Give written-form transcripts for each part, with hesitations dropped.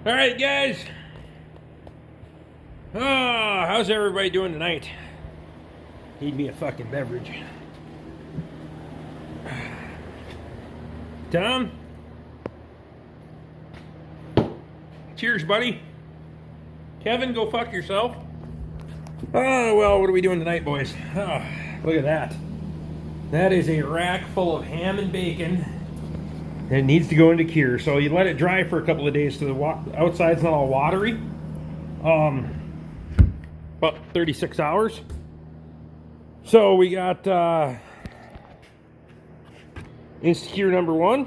All right, guys. Oh, how's everybody doing tonight? Need me a fucking beverage. Tom? Cheers, buddy. Kevin, go fuck yourself. Oh, well, what are we doing tonight, boys? Oh, look at that. That is a rack full of ham and bacon. It needs to go into cure, so you let it dry for a couple of days so the outside's not all watery. About 36 hours. So we got Instacure number 1,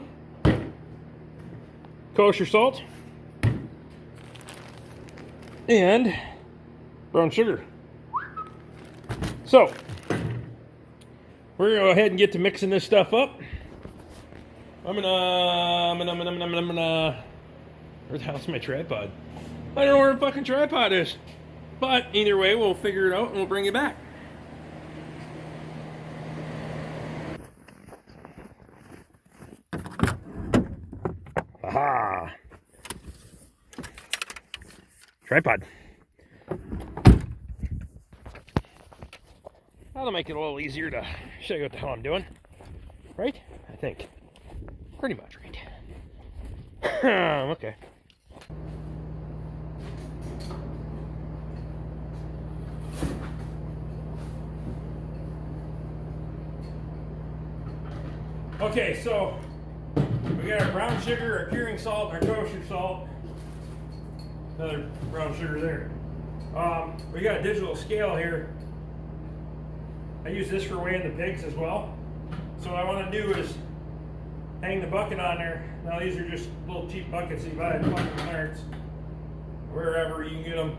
kosher salt, and brown sugar. So we're gonna go ahead and get to mixing this stuff up. I'm gonna, where the hell's my tripod? I don't know where the fucking tripod is. But either way, we'll figure it out and we'll bring it back. Aha! Tripod. That'll make it a little easier to show you what the hell I'm doing. Right? I think. Pretty much right. Okay. Okay, so we got our brown sugar, our curing salt, our kosher salt. Another brown sugar there. We got a digital scale here. I use this for weighing the pigs as well. So what I want to do is hang the bucket on there. Now these are just little cheap buckets that you buy at fucking Clarence, wherever you can get them.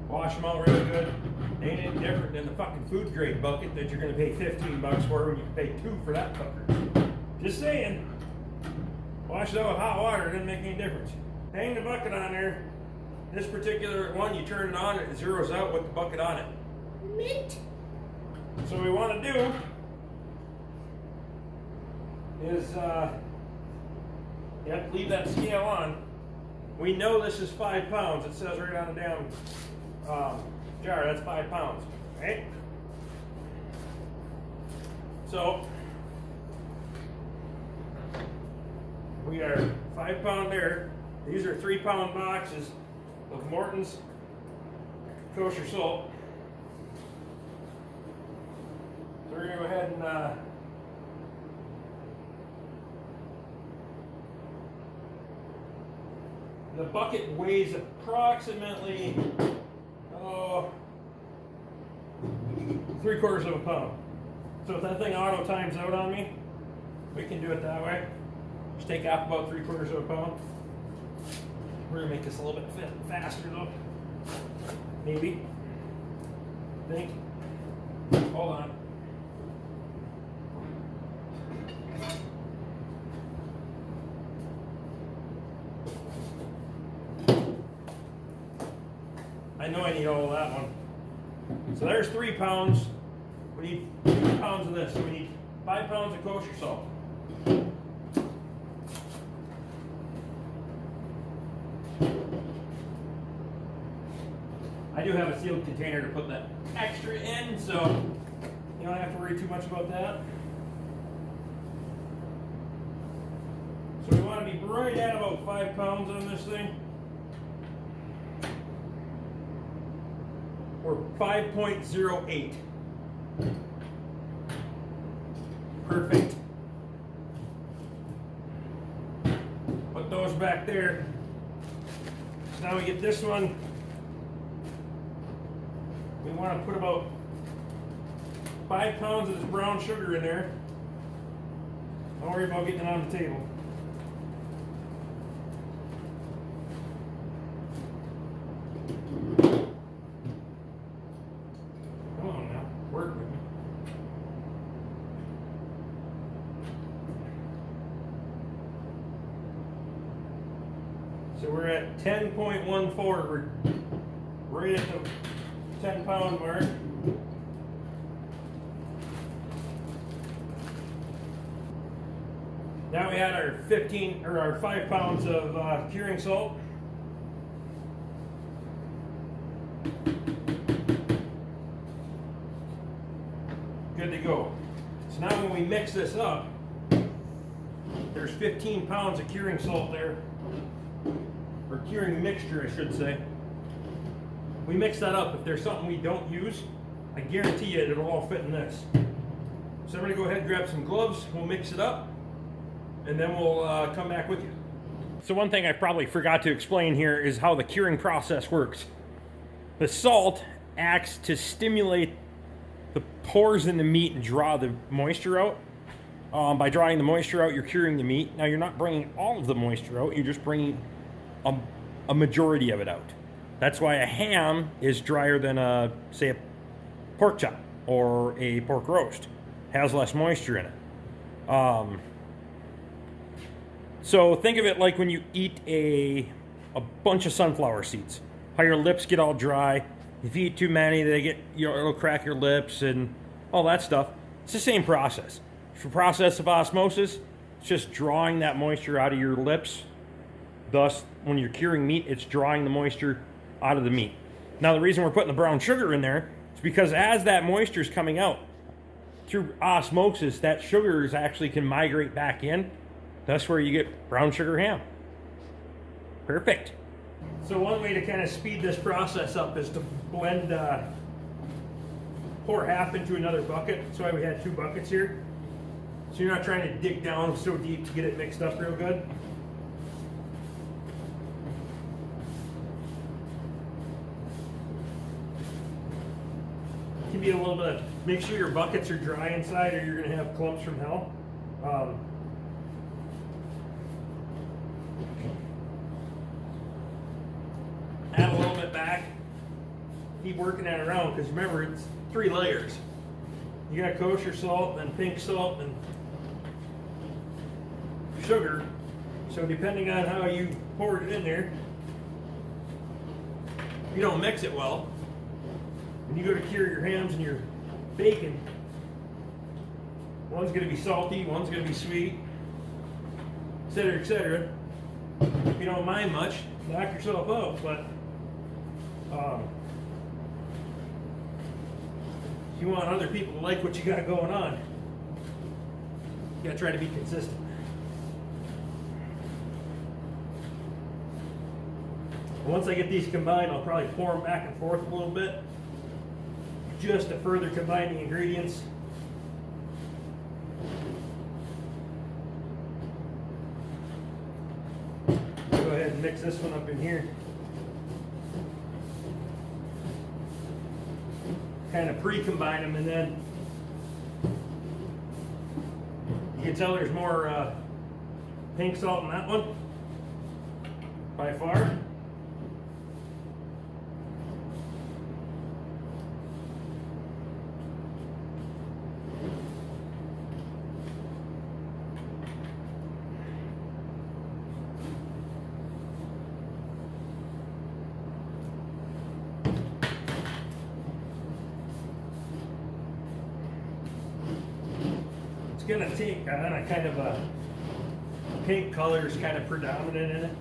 Wash them out really good. Ain't any different than the fucking food grade bucket that you're going to pay $15 for when you can pay $2 for that fucker. Just saying. Wash it out with hot water, it doesn't make any difference. Hang the bucket on there. This particular one, you turn it on, it zeroes out with the bucket on it. Mint. So what we want to do is you have to leave that scale on. We know this is 5 pounds. It says right on the damn jar, that's 5 pounds, right? So we are 5 pound there. These are 3 pound boxes of Morton's kosher salt. So we're gonna go ahead and the bucket weighs approximately 3/4 of a pound. So if that thing auto times out on me, we can do it that way. Just take off about 3/4 of a pound. We're gonna make this a little bit faster though. Maybe. Think. Hold on. I know I need all of that one. So there's 3 pounds. We need 2 pounds of this. So we need 5 pounds of kosher salt. I do have a sealed container to put that extra in, so you don't have to worry too much about that. So we want to be right at about 5 pounds on this thing. Or 5.08. Perfect. Put those back there. So now we get this one. We want to put about 5 pounds of this brown sugar in there. Don't worry about getting it on the table. Come on now, work with me. So we're at 10.14. We're right at the 10 pound mark. Now we had our 15 or our 5 pounds of curing salt. Good to go. So now when we mix this up, there's 15 pounds of curing salt there, or curing mixture I should say. We mix that up. If there's something we don't use, I guarantee you it'll all fit in this. So I'm going to go ahead and grab some gloves, we'll mix it up, and then we'll come back with you. So one thing I probably forgot to explain here is how the curing process works. The salt acts to stimulate the pores in the meat and draw the moisture out. By drawing the moisture out, you're curing the meat. Now you're not bringing all of the moisture out, you're just bringing a majority of it out. That's why a ham is drier than say a pork chop or a pork roast. Has less moisture in it. So think of it like when you eat a bunch of sunflower seeds. How your lips get all dry. If you eat too many, it'll crack your lips and all that stuff. It's the same process. It's a process of osmosis. It's just drawing that moisture out of your lips. Thus, when you're curing meat, it's drawing the moisture out of the meat. Now, the reason we're putting the brown sugar in there is because as that moisture is coming out through osmosis, that sugars actually can migrate back in. That's where you get brown sugar ham. Perfect. So one way to kind of speed this process up is to blend, pour half into another bucket. That's why we had 2 buckets here. So you're not trying to dig down so deep to get it mixed up real good. It can be a little bit, make sure your buckets are dry inside or you're going to have clumps from hell. Add a little bit back. Keep working that around because remember it's 3 layers. You got kosher salt, then pink salt, and sugar. So depending on how you pour it in there, if you don't mix it well, when you go to cure your hams and your bacon, one's going to be salty, one's going to be sweet, etc., etc. If you don't mind much, knock yourself out. But if you want other people to like what you got going on, you got to try to be consistent. Once I get these combined, I'll probably pour them back and forth a little bit, just to further combine the ingredients. Go ahead and mix this one up in here. Kind of pre-combine them, and then you can tell there's more pink salt in that one by far. Going to take on a kind of a pink color is kind of predominant in it.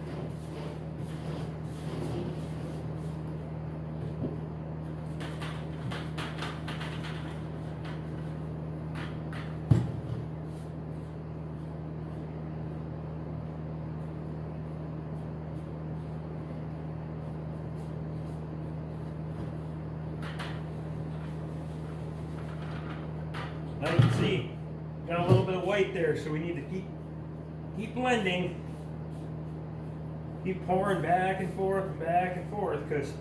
Now you can see got a little bit of white there, so we need to keep blending, keep pouring back and forth, because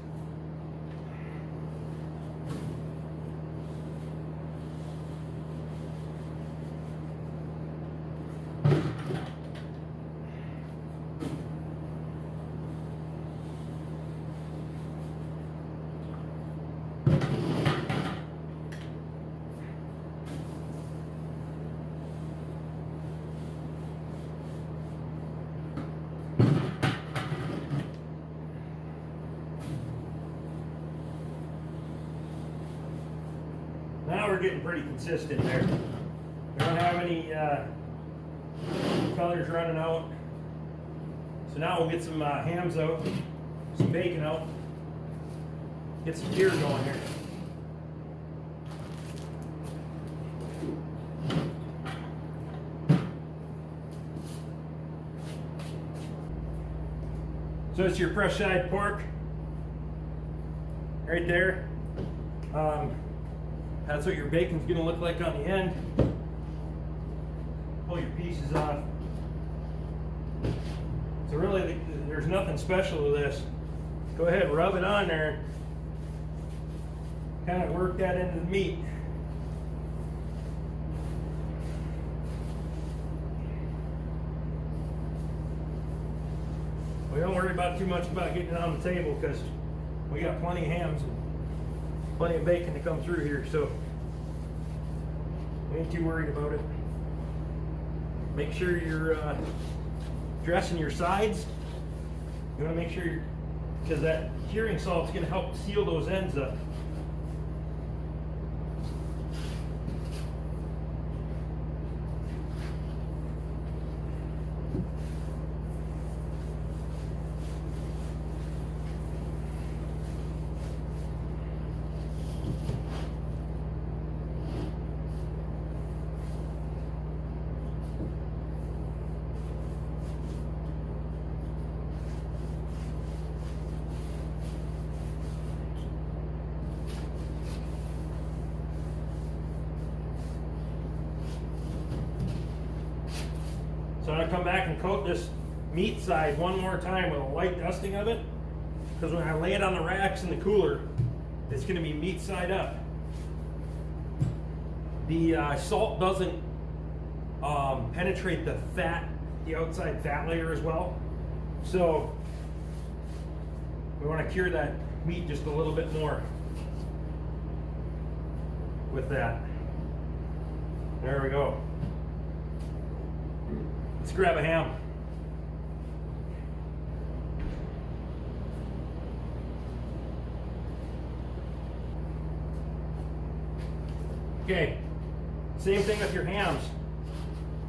now we're getting pretty consistent there. We don't have any food color's running out. So now we'll get some hams out, some bacon out, get some gear going here. So it's your fresh side pork right there. That's what your bacon's gonna look like on the end. Pull your pieces off. So really, there's nothing special to this. Go ahead, rub it on there. Kind of work that into the meat. We don't worry about too much about getting it on the table because we got plenty of hams and plenty of bacon to come through here, so we ain't too worried about it. Make sure you're dressing your sides. You want to make sure you're, because that curing salt's going to help seal those ends up. So I'm going to come back and coat this meat side one more time with a light dusting of it, because when I lay it on the racks in the cooler, it's going to be meat side up. The salt doesn't penetrate the fat, the outside fat layer as well. So we want to cure that meat just a little bit more with that. There we go. Let's grab a ham. Okay, same thing with your hams.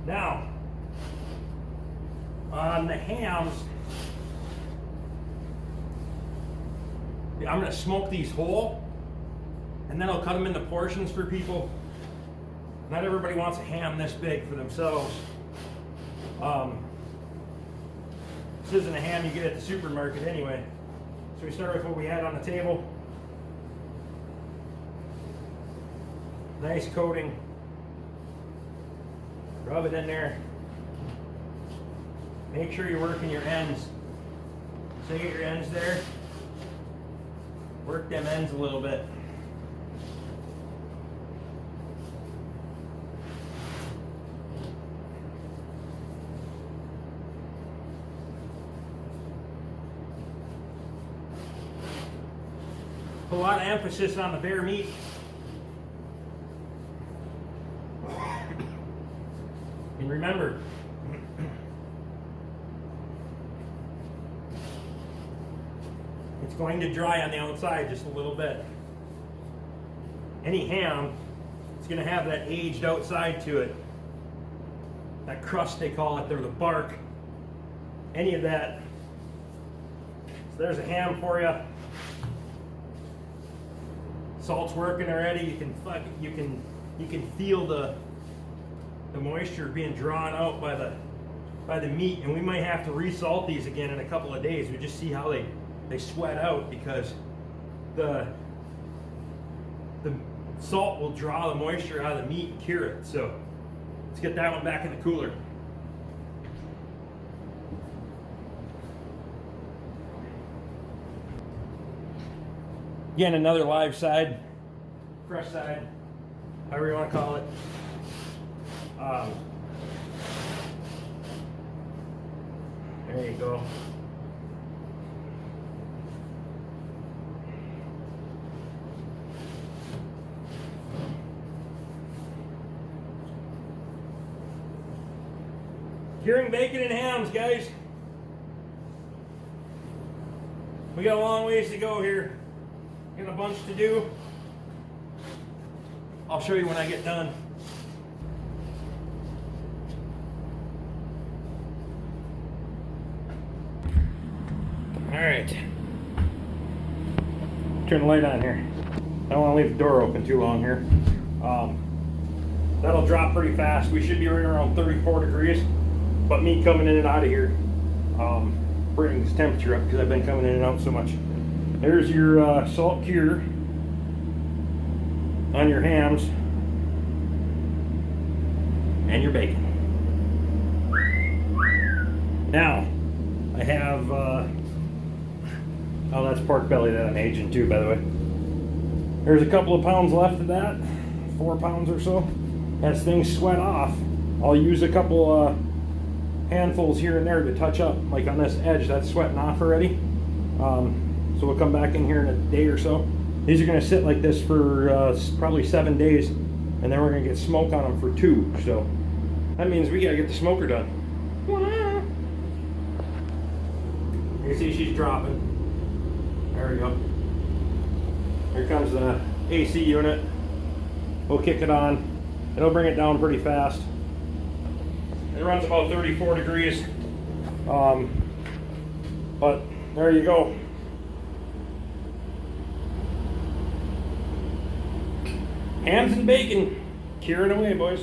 Now, on the hams, I'm going to smoke these whole, and then I'll cut them into portions for people. Not everybody wants a ham this big for themselves. This isn't a ham you get at the supermarket anyway. So we start with what we had on the table. Nice coating. Rub it in there. Make sure you're working your ends. So you get your ends there. Work them ends a little bit. Put a lot of emphasis on the bare meat. And remember, it's going to dry on the outside just a little bit. Any ham, it's going to have that aged outside to it. That crust they call it, they're the bark. Any of that. So there's a ham for you. Salt's working already. You can feel the moisture being drawn out by the meat, and we might have to resalt these again in a couple of days. We just see how they sweat out, because the salt will draw the moisture out of the meat and cure it. So let's get that one back in the cooler. Again, another live side, fresh side, however you want to call it. There you go. Curing bacon and hams, guys. We got a long ways to go here. Got a bunch to do. I'll show you when I get done. right. Turn the light on here. I don't want to leave the door open too long here. That'll drop pretty fast. We should be right around 34 degrees. But me coming in and out of here brings temperature up because I've been coming in and out so much. There's your salt cure on your hams and your bacon. Now, I have, oh, that's pork belly that I'm aging too, by the way. There's a couple of pounds left of that, 4 pounds or so. As things sweat off, I'll use a couple handfuls here and there to touch up, like on this edge that's sweating off already. So we'll come back in here in a day or so. These are going to sit like this for probably 7 days, and then we're going to get smoke on them for 2. So that means we got to get the smoker done. You can see she's dropping. There we go. Here comes the AC unit. We'll kick it on. It'll bring it down pretty fast. It runs about 34 degrees. But there you go. Hams and bacon. Curing away, boys.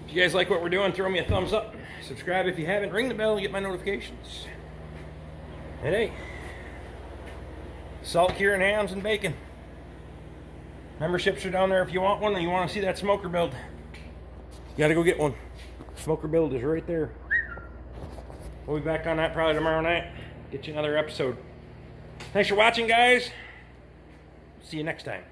If you guys like what we're doing, throw me a thumbs up. Subscribe if you haven't. Ring the bell to get my notifications. And hey, salt curing hams and bacon. Memberships are down there if you want one and you want to see that smoker build. You gotta go get one. Smoker build is right there. We'll be back on that probably tomorrow night. Get you another episode. Thanks for watching, guys. See you next time.